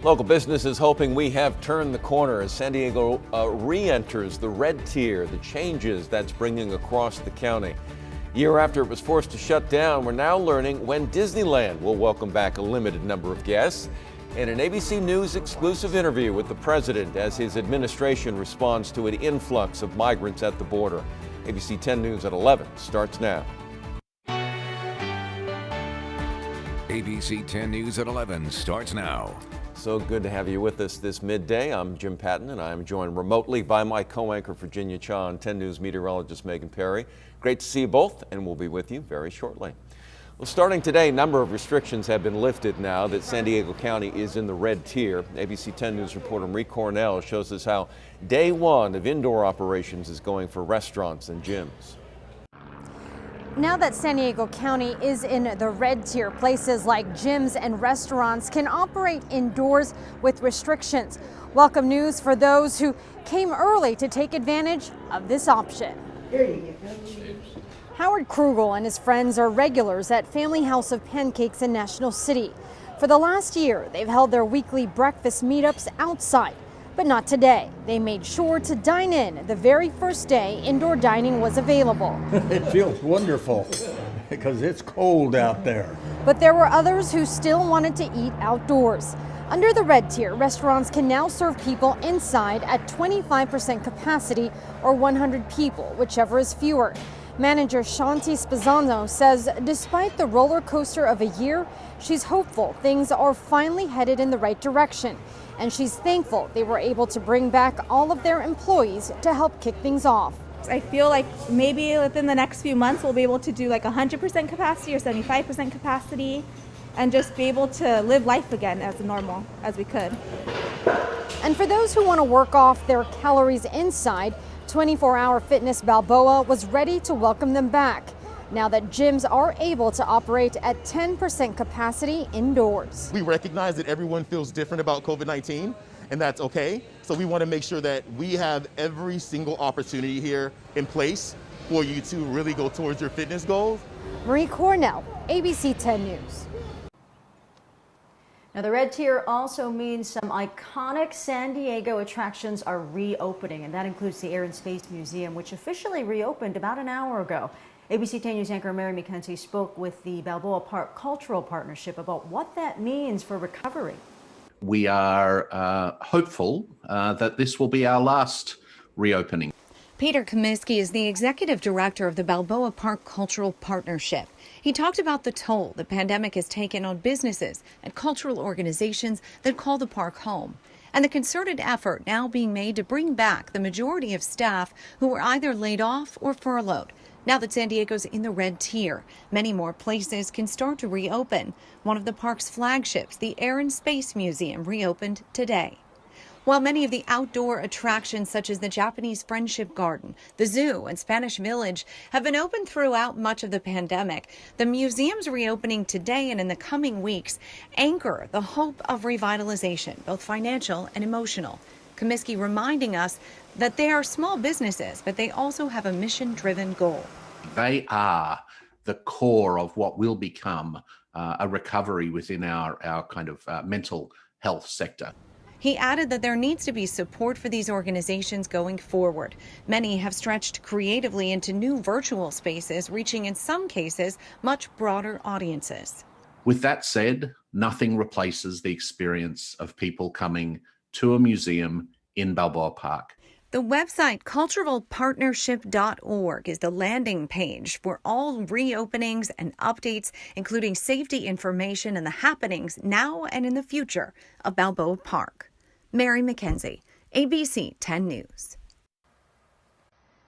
Local business is hoping we have turned the corner as San Diego re-enters the red tier, the changes that's bringing across the county. A year after it was forced to shut down, we're now learning when Disneyland will welcome back a limited number of guests. And an ABC News exclusive interview with the president as his administration responds to an influx of migrants at the border. ABC 10 News at 11 starts now. ABC 10 News at 11 starts now. So good to have you with us this midday. I'm Jim Patton, and I'm joined remotely by my co-anchor Virginia Cha and 10 News meteorologist Megan Perry. Great to see you both, and we'll be with you very shortly. Well, starting today, a number of restrictions have been lifted now that San Diego County is in the red tier. ABC 10 News reporter Marie Cornell shows us how day one of indoor operations is going for restaurants and gyms. Now that San Diego County is in the red tier, places like gyms and restaurants can operate indoors with restrictions. Welcome news for those who came early to take advantage of this option. Here you go. Howard Krugel and his friends are regulars at Family House of Pancakes in National City. For the last year, they've held their weekly breakfast meetups outside, but not today. They made sure to dine in the very first day indoor dining was available. It feels wonderful because it's cold out there. But there were others who still wanted to eat outdoors. Under the red tier, restaurants can now serve people inside at 25% capacity or 100 people, whichever is fewer. Manager Shanti Spezzano says despite the roller coaster of a year, she's hopeful things are finally headed in the right direction. And she's thankful they were able to bring back all of their employees to help kick things off. I feel like maybe within the next few months we'll be able to do like 100% capacity or 75% capacity and just be able to live life again as normal as we could. And for those who want to work off their calories inside, 24-Hour Fitness Balboa was ready to welcome them back, now that gyms are able to operate at 10% capacity indoors. We recognize that everyone feels different about COVID-19, and that's okay. So we want to make sure that we have every single opportunity here in place for you to really go towards your fitness goals. Marie Cornell, ABC 10 News. Now, the red tier also means some iconic San Diego attractions are reopening, and that includes the Air and Space Museum, which officially reopened about an hour ago. ABC 10 News anchor Mary McKenzie spoke with the Balboa Park Cultural Partnership about what that means for recovery. We are hopeful that this will be our last reopening. Peter Comiskey is the executive director of the Balboa Park Cultural Partnership. He talked about the toll the pandemic has taken on businesses and cultural organizations that call the park home, and the concerted effort now being made to bring back the majority of staff who were either laid off or furloughed. Now that San Diego's in the red tier, many more places can start to reopen. One of the park's flagships, the Air and Space Museum, reopened today. While many of the outdoor attractions such as the Japanese Friendship Garden, the zoo, and Spanish Village have been open throughout much of the pandemic, the museum's reopening today and in the coming weeks anchor the hope of revitalization, both financial and emotional. Comiskey reminding us that they are small businesses, but they also have a mission-driven goal. They are the core of what will become a recovery within our kind of mental health sector. He added that there needs to be support for these organizations going forward. Many have stretched creatively into new virtual spaces, reaching in some cases much broader audiences. With that said, nothing replaces the experience of people coming to a museum in Balboa Park. The website culturalpartnership.org is the landing page for all reopenings and updates, including safety information and the happenings now and in the future of Balboa Park. Mary McKenzie, ABC 10 News.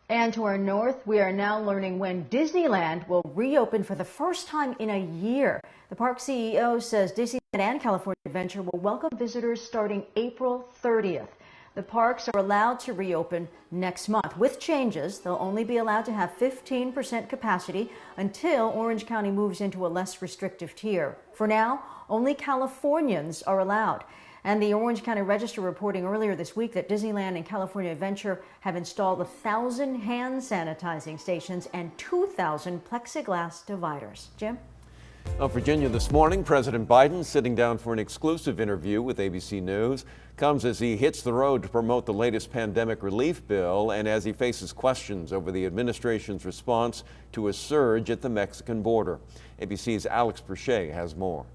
And to our north, we are now learning when Disneyland will reopen for the first time in a year. The park CEO says Disneyland and California Adventure will welcome visitors starting April 30th. The parks are allowed to reopen next month. With changes, they'll only be allowed to have 15% capacity until Orange County moves into a less restrictive tier. For now, only Californians are allowed. And the Orange County Register reporting earlier this week that Disneyland and California Adventure have installed 1,000 hand sanitizing stations and 2,000 plexiglass dividers. Jim? Virginia this morning, President Biden sitting down for an exclusive interview with ABC News comes as he hits the road to promote the latest pandemic relief bill and as he faces questions over the administration's response to a surge at the Mexican border. ABC's Alex Perche has more.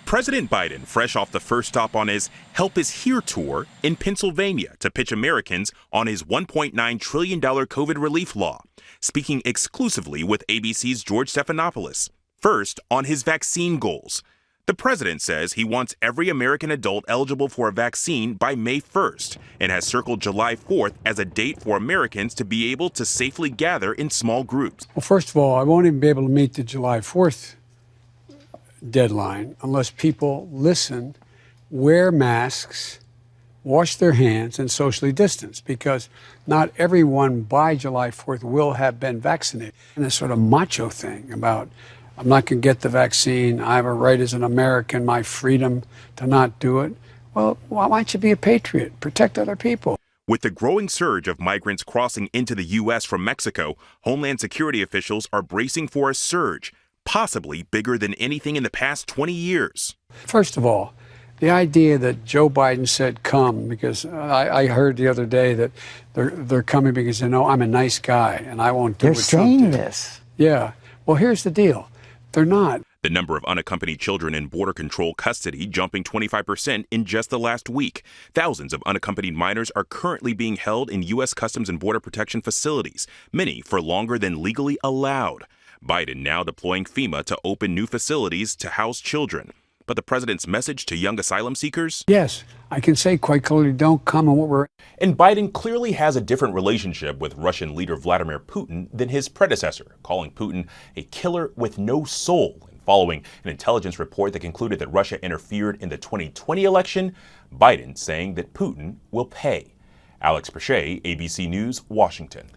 President Biden fresh off the first stop on his Help Is Here tour in Pennsylvania to pitch Americans on his $1.9 trillion COVID relief law, speaking exclusively with ABC's George Stephanopoulos. First, on his vaccine goals. The president says he wants every American adult eligible for a vaccine by May 1st and has circled July 4th as a date for Americans to be able to safely gather in small groups. Well, first of all, I won't even be able to meet the July 4th deadline unless people listen, wear masks, wash their hands, and socially distance, because not everyone by July 4th will have been vaccinated. And this sort of macho thing about, I'm not going to get the vaccine, I have a right as an American, my freedom to not do it. Well, why don't you be a patriot? Protect other people. With the growing surge of migrants crossing into the U.S. from Mexico, Homeland Security officials are bracing for a surge, possibly bigger than anything in the past 20 years. First of all, the idea that Joe Biden said come, because I heard the other day that they're coming because they know I'm a nice guy and I won't do what Trump did. They're saying this. Yeah. Well, here's the deal. They're not. The number of unaccompanied children in border control custody jumping 25% in just the last week. Thousands of unaccompanied minors are currently being held in U.S. Customs and Border Protection facilities, many for longer than legally allowed. Biden now deploying FEMA to open new facilities to house children. But the president's message to young asylum seekers? Yes, I can say quite clearly, don't come and what we're... And Biden clearly has a different relationship with Russian leader Vladimir Putin than his predecessor, calling Putin a killer with no soul. And following an intelligence report that concluded that Russia interfered in the 2020 election, Biden saying that Putin will pay. Alex Perche, ABC News, Washington.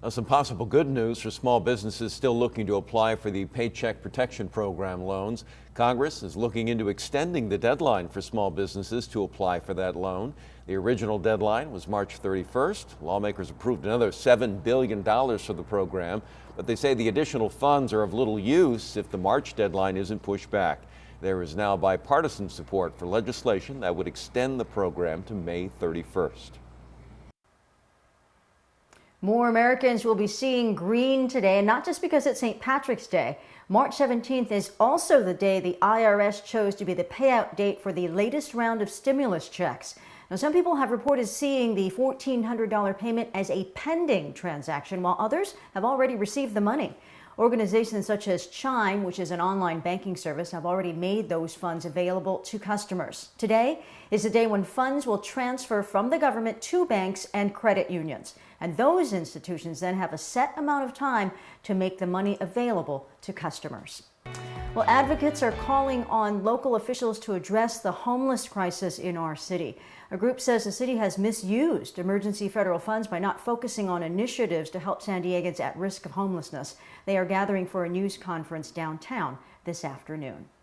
Some possible good news for small businesses still looking to apply for the Paycheck Protection Program loans. Congress is looking into extending the deadline for small businesses to apply for that loan. The original deadline was March 31st. Lawmakers approved another $7 billion for the program, but they say the additional funds are of little use if the March deadline isn't pushed back. There is now bipartisan support for legislation that would extend the program to May 31st. More Americans will be seeing green today, and not just because it's St. Patrick's Day. March 17th is also the day the IRS chose to be the payout date for the latest round of stimulus checks. Now, some people have reported seeing the $1,400 payment as a pending transaction, while others have already received the money. Organizations such as Chime, which is an online banking service, have already made those funds available to customers. Today is the day when funds will transfer from the government to banks and credit unions. And those institutions then have a set amount of time to make the money available to customers. Well, advocates are calling on local officials to address the homeless crisis in our city. A group says the city has misused emergency federal funds by not focusing on initiatives to help San Diegans at risk of homelessness. They are gathering for a news conference downtown this afternoon.